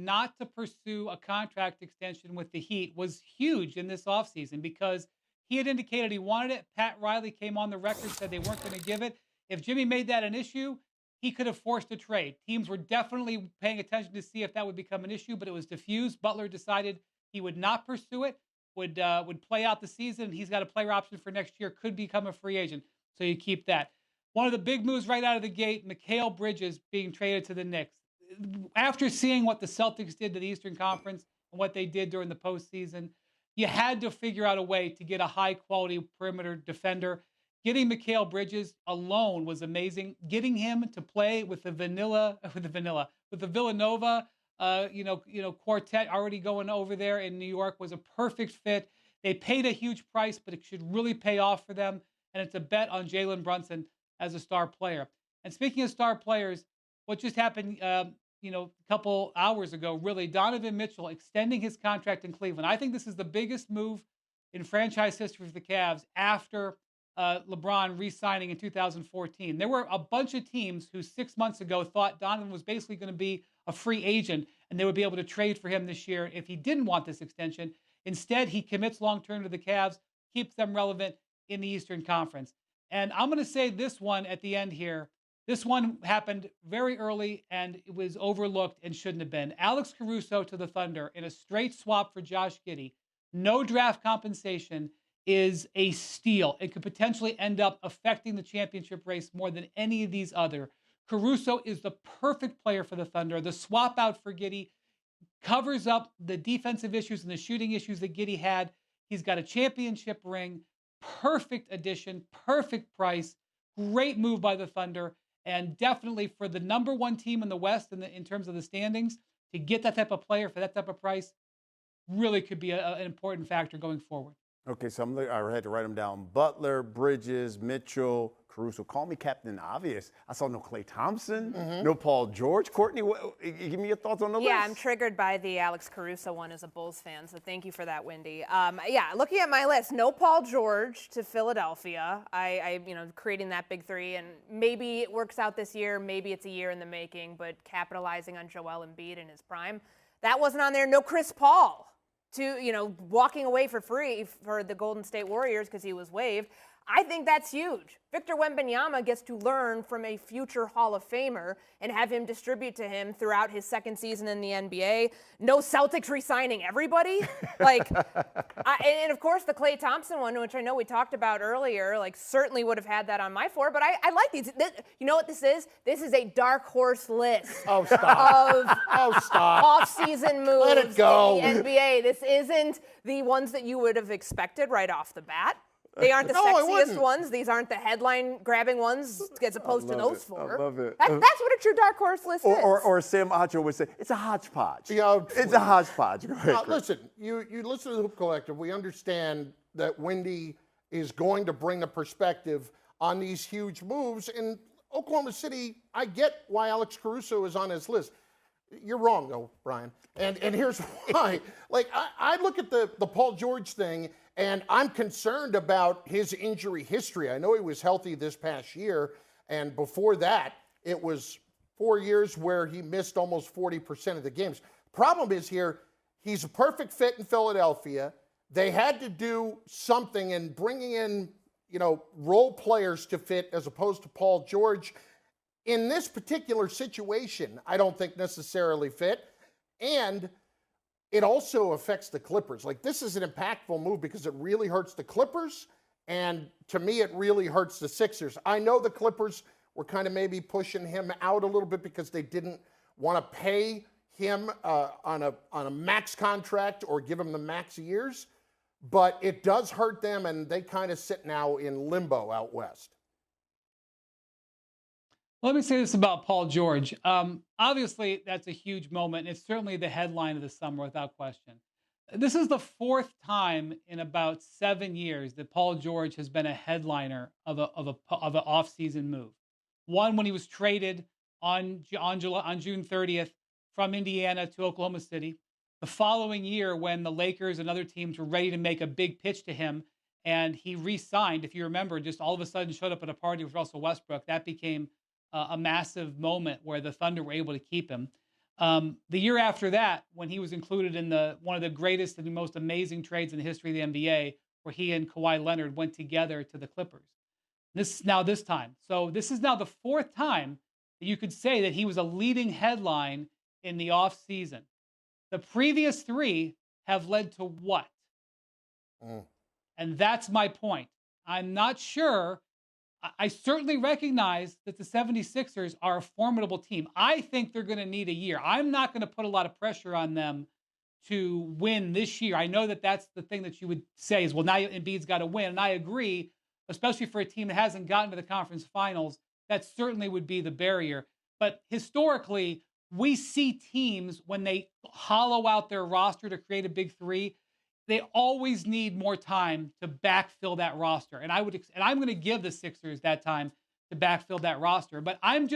not to pursue a contract extension with the Heat was huge in this offseason because he had indicated he wanted it. Pat Riley came on the record, said they weren't going to give it. If Jimmy made that an issue, he could have forced a trade. Teams were definitely paying attention to see if that would become an issue, but it was diffused. Butler decided he would not pursue it, would play out the season, and he's got a player option for next year, could become a free agent. So you keep that. One of the big moves right out of the gate, Mikal Bridges being traded to the Knicks. After seeing what the Celtics did to the Eastern Conference and what they did during the postseason, you had to figure out a way to get a high-quality perimeter defender. Getting Mikal Bridges alone was amazing. Getting him to play with the Villanova, quartet already going over there in New York was a perfect fit. They paid a huge price, but it should really pay off for them. And it's a bet on Jalen Brunson as a star player. And speaking of star players, what just happened, a couple hours ago, really, Donovan Mitchell extending his contract in Cleveland. I think this is the biggest move in franchise history for the Cavs after LeBron re-signing in 2014. There were a bunch of teams who 6 months ago thought Donovan was basically going to be a free agent and they would be able to trade for him this year if he didn't want this extension. Instead, he commits long-term to the Cavs, keeps them relevant in the Eastern Conference. And I'm going to say this one at the end here. This one happened very early and it was overlooked and shouldn't have been. Alex Caruso to the Thunder in a straight swap for Josh Giddey. No draft compensation is a steal. It could potentially end up affecting the championship race more than any of these other. Caruso is the perfect player for the Thunder. The swap out for Giddey covers up the defensive issues and the shooting issues that Giddey had. He's got a championship ring. Perfect addition, perfect price, great move by the Thunder, and definitely for the number one team in the West in terms of the standings, to get that type of player for that type of price really could be an important factor going forward. Okay, so I had to write them down. Butler, Bridges, Mitchell, Caruso. Call me Captain Obvious. I saw no Klay Thompson, no Paul George. Courtney, give me your thoughts on the list. Yeah, I'm triggered by the Alex Caruso one as a Bulls fan, so thank you for that, Wendy. Looking at my list, no Paul George to Philadelphia. Creating that big three, and maybe it works out this year, maybe it's a year in the making, but capitalizing on Joel Embiid in his prime. That wasn't on there. No Chris Paul to, walking away for free for the Golden State Warriors because he was waived. I think that's huge. Victor Wembanyama gets to learn from a future Hall of Famer and have him distribute to him throughout his second season in the NBA. No Celtics re-signing everybody. And of course the Klay Thompson one, which I know we talked about earlier, certainly would have had that on my floor. But I like these. You know what this is? This is a dark horse list. Oh, stop. Of off-season moves Let it go. in the NBA. This isn't the ones that you would have expected right off the bat. They aren't the sexiest ones. These aren't the headline-grabbing ones as opposed to those four. I love it. That's what a true dark horse list is. Or Sam Acho would say, it's a hodgepodge. It's a hodgepodge. Go ahead, listen, you listen to the Hoop Collective. We understand that Wendy is going to bring a perspective on these huge moves. In Oklahoma City, I get why Alex Caruso is on his list. You're wrong, though, Brian. And here's why. I look at the Paul George thing, and I'm concerned about his injury history. I know he was healthy this past year, and before that, it was 4 years where he missed almost 40% of the games. Problem is here, he's a perfect fit in Philadelphia. They had to do something in bringing in, role players to fit as opposed to Paul George. In this particular situation, I don't think necessarily fit. And it also affects the Clippers. This is an impactful move because it really hurts the Clippers, and to me, it really hurts the Sixers. I know the Clippers were kind of maybe pushing him out a little bit because they didn't want to pay him on a max contract or give him the max years, but it does hurt them, and they kind of sit now in limbo out west. Let me say this about Paul George. Obviously, that's a huge moment. It's certainly the headline of the summer without question. This is the fourth time in about 7 years that Paul George has been a headliner of an off-season move. One when he was traded on June 30th from Indiana to Oklahoma City. The following year when the Lakers and other teams were ready to make a big pitch to him, and he re-signed, if you remember, just all of a sudden showed up at a party with Russell Westbrook. That became a massive moment where the Thunder were able to keep him. The year after that, when he was included in one of the greatest and the most amazing trades in the history of the NBA, where he and Kawhi Leonard went together to the Clippers. This time. So this is now the fourth time that you could say that he was a leading headline in the offseason. The previous three have led to what? And that's my point. I'm not sure. I certainly recognize that the 76ers are a formidable team. I think they're going to need a year. I'm not going to put a lot of pressure on them to win this year. I know that that's the thing that you would say is, well, now Embiid's got to win. And I agree, especially for a team that hasn't gotten to the conference finals. That certainly would be the barrier. But historically, we see teams, when they hollow out their roster to create a big three, they always need more time to backfill that roster. And I'm going to give the Sixers that time to backfill that roster. But I'm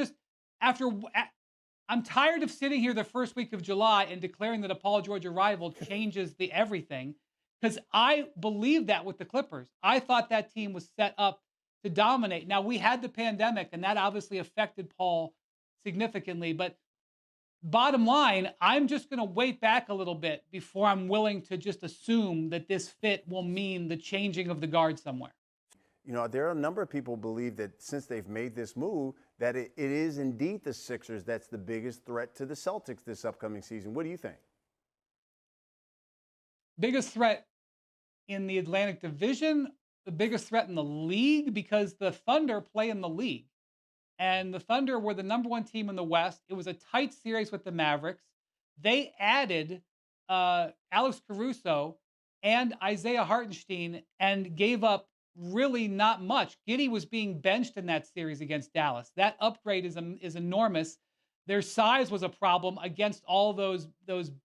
tired of sitting here the first week of July and declaring that a Paul George arrival changes the everything, because I believe that with the Clippers. I thought that team was set up to dominate. Now, we had the pandemic, and that obviously affected Paul significantly. But bottom line, I'm just going to wait back a little bit before I'm willing to just assume that this fit will mean the changing of the guard somewhere. You know, there are a number of people who believe that since they've made this move, that it is indeed the Sixers that's the biggest threat to the Celtics this upcoming season. What do you think? Biggest threat in the Atlantic Division, the biggest threat in the league, because the Thunder play in the league. And the Thunder were the number one team in the West. It was a tight series with the Mavericks. They added Alex Caruso and Isaiah Hartenstein and gave up really not much. Giddey was being benched in that series against Dallas. That upgrade is enormous. Their size was a problem against all those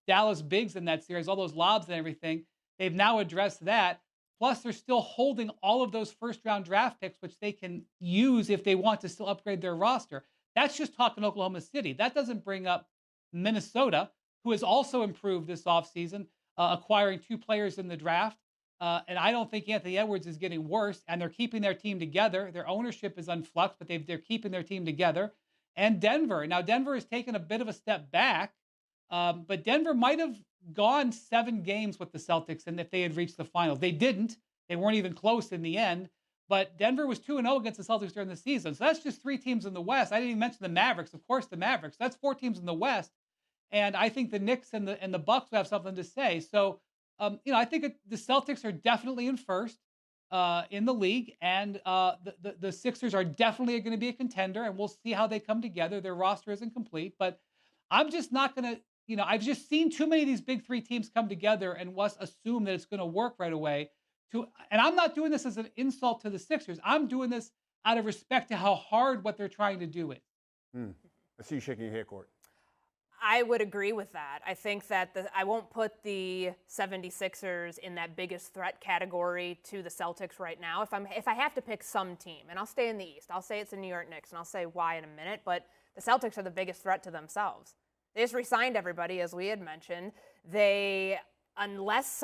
Dallas bigs in that series, all those lobs and everything. They've now addressed that. Plus, they're still holding all of those first-round draft picks, which they can use if they want to still upgrade their roster. That's just talking Oklahoma City. That doesn't bring up Minnesota, who has also improved this offseason, acquiring 2 players in the draft. And I don't think Anthony Edwards is getting worse, and they're keeping their team together. Their ownership is unfluxed, but they're keeping their team together. And Denver. Now, Denver has taken a bit of a step back, but Denver might have gone 7 games with the Celtics, and if they had reached the finals. They didn't. They weren't even close in the end. But Denver was 2-0 against the Celtics during the season. So that's just 3 teams in the West. I didn't even mention the Mavericks. Of course, the Mavericks. That's 4 teams in the West. And I think the Knicks and the Bucks will have something to say. So, I think the Celtics are definitely in first in the league. And the Sixers are definitely going to be a contender. And we'll see how they come together. Their roster isn't complete. But I'm just not going to, I've just seen too many of these big 3 teams come together and assume that it's going to work right away. And I'm not doing this as an insult to the Sixers. I'm doing this out of respect to how hard what they're trying to do is. I see you shaking your head, Court. I would agree with that. I think that I won't put the 76ers in that biggest threat category to the Celtics right now. If I have to pick some team, and I'll stay in the East, I'll say it's the New York Knicks, and I'll say why in a minute, but the Celtics are the biggest threat to themselves. They just re-signed everybody, as we had mentioned. Unless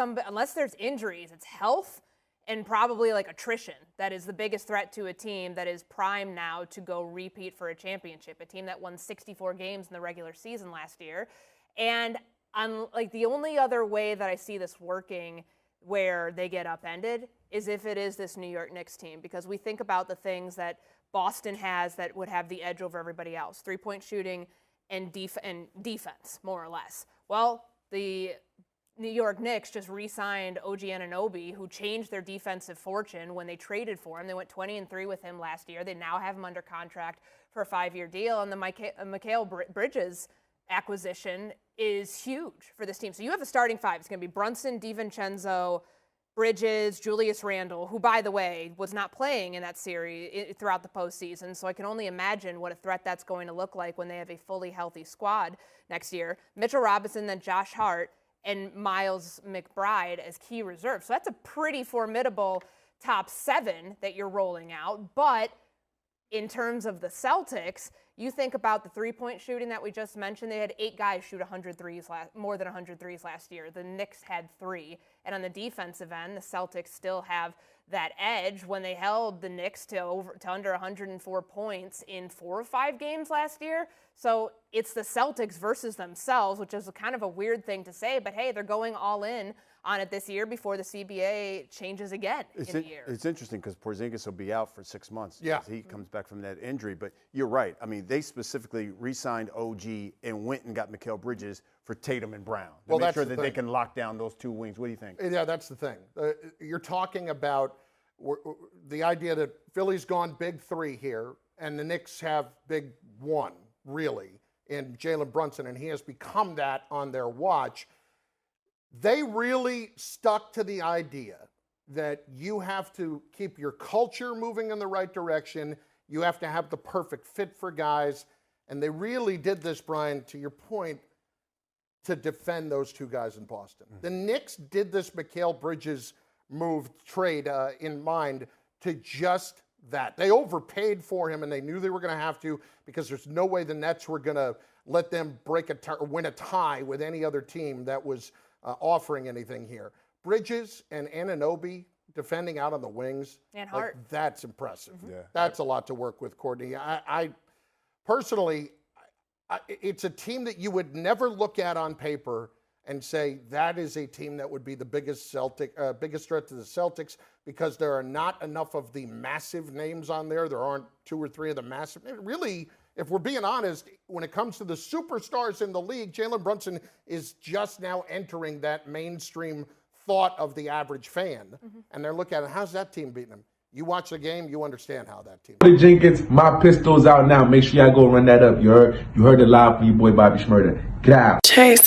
there's injuries, it's health and probably like attrition that is the biggest threat to a team that is primed now to go repeat for a championship, a team that won 64 games in the regular season last year. And the only other way that I see this working where they get upended is if it is this New York Knicks team, because we think about the things that Boston has that would have the edge over everybody else: 3-point shooting and defense, more or less. Well, the New York Knicks just re-signed OG Anunoby, who changed their defensive fortune when they traded for him. They went 20-3 with him last year. They now have him under contract for a 5-year deal, and the Mikal Bridges acquisition is huge for this team. So you have a starting 5. It's going to be Brunson, DiVincenzo, Bridges, Julius Randle, who, by the way, was not playing in that series throughout the postseason. So I can only imagine what a threat that's going to look like when they have a fully healthy squad next year. Mitchell Robinson, then Josh Hart, and Miles McBride as key reserves. So that's a pretty formidable top 7 that you're rolling out. But in terms of the Celtics, you think about the 3-point shooting that we just mentioned. They had 8 guys shoot more than 100 threes last year. The Knicks had 3. And on the defensive end, the Celtics still have that edge when they held the Knicks to under 104 points in 4 or 5 games last year. So it's the Celtics versus themselves, which is kind of a weird thing to say, but hey, they're going all in on it this year before the CBA changes again in a year. It's interesting because Porzingis will be out for 6 months. Yeah. He comes back from that injury. But you're right. I mean, they specifically re-signed OG and went and got Mikal Bridges for Tatum and Brown to make sure that they can lock down those 2 wings. What do you think? Yeah, that's the thing. You're talking about the idea that Philly's gone big 3 here, and the Knicks have big 1, really, in Jalen Brunson, and he has become that on their watch. They really stuck to the idea that you have to keep your culture moving in the right direction. You have to have the perfect fit for guys. And they really did this, Brian, to your point, to defend those 2 guys in Boston. The Knicks did this Mikal Bridges trade in mind to just that. They overpaid for him, and they knew they were going to have to because there's no way the Nets were going to let them win a tie with any other team that was offering anything here. Bridges and Anunoby defending out on the wings. And Hart. That's impressive. Yeah. That's a lot to work with, Courtney. I personally, it's a team that you would never look at on paper and say that is a team that would be the biggest threat to the Celtics because there are not enough of the massive names on there. There aren't 2 or 3 of the massive. Really, if we're being honest, when it comes to the superstars in the league, Jalen Brunson is just now entering that mainstream thought of the average fan. And they're looking at it, how's that team beating them? You watch the game, you understand how that team. Jenkins, my pistol's out now. Make sure y'all go run that up. You heard it live from your boy Bobby Schmurda. Get out. Chase.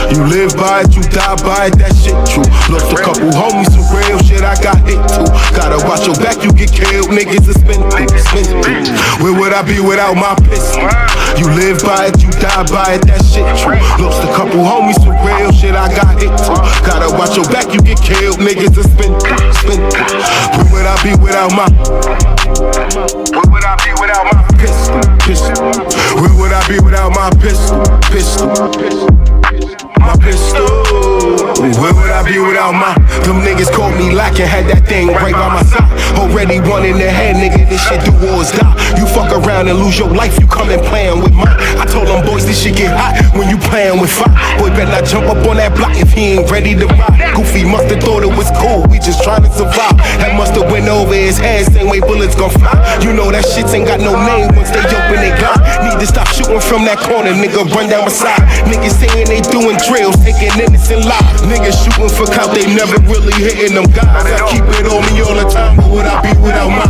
You live by it, you die by it, that shit true. Lost a couple homies, some real shit I got hit too. Gotta watch your back, you get killed, niggas are spin through. Where would I be without my pistol? You live by it, you die by it, that shit true. Lost a couple homies, some real shit I got hit too. Gotta watch your back, you get killed, niggas are spin through. Where would I be without my pistol? Where would I be without my pistol? My pistol. Where would I be without my? Them niggas called me lacking, had that thing right by my side. Already one in the head, nigga, this shit do or die. You fuck around and lose your life, you come and playing with mine. I told them boys this shit get hot when you playing with fire. Boy better not jump up on that block if he ain't ready to ride. Goofy musta thought it was cool, we just trying to survive. That musta went over his head, same way bullets gon' fly. You know that shit ain't got no name once they open they gun. Need to stop shooting from that corner, nigga, run down my side. Niggas saying they doing drills, taking innocent lives. Niggas shooting for clout, they never really hitting them guys. I keep it on me all the time, but would I be without my?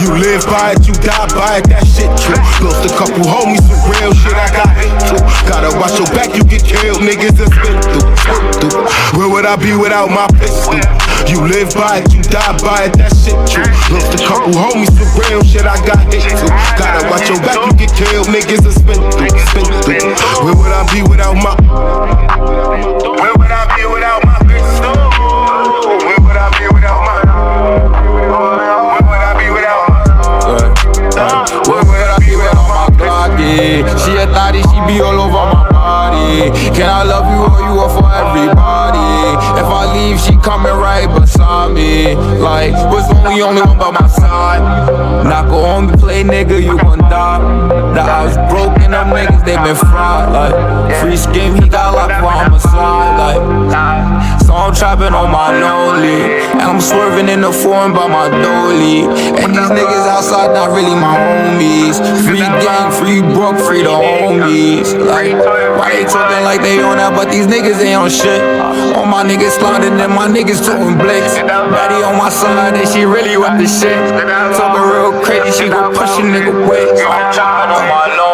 You live by it, you die by it, that shit true. Lost a couple homies, some real shit I got hit too. Gotta watch your back, you get killed, niggas that spin through. Where would I be without my pistol? You live by it, you die by it, that shit true. Lost a couple homies, some real shit I got hit too. Gotta watch your back, you get killed, niggas that spin through. Where would I be without my? Where would I be without my pistol? Where would I be without my? Where would I be without my? Where would I be without my Glock? She a thotty, she be all over my body. Can I love you or you are for everybody? If I leave, she coming right beside me. Like, was only one by my side. Not go home and play, nigga, you gon' die. The house broken, them niggas, they been fried. Like, free skim, he got locked for homicide. Like, so I'm trapping on my lonely. And I'm swerving in the foreign by my dolly. And these niggas outside not really my homies. Free gang, free broke, free the homies. Like, why they talking like they on that, but these niggas ain't on shit. All my niggas sliding and my niggas talking blicks. Betty on my side and she really with the shit. Talking real crazy, she gon' push a nigga away. So I'm trapping on my lonely.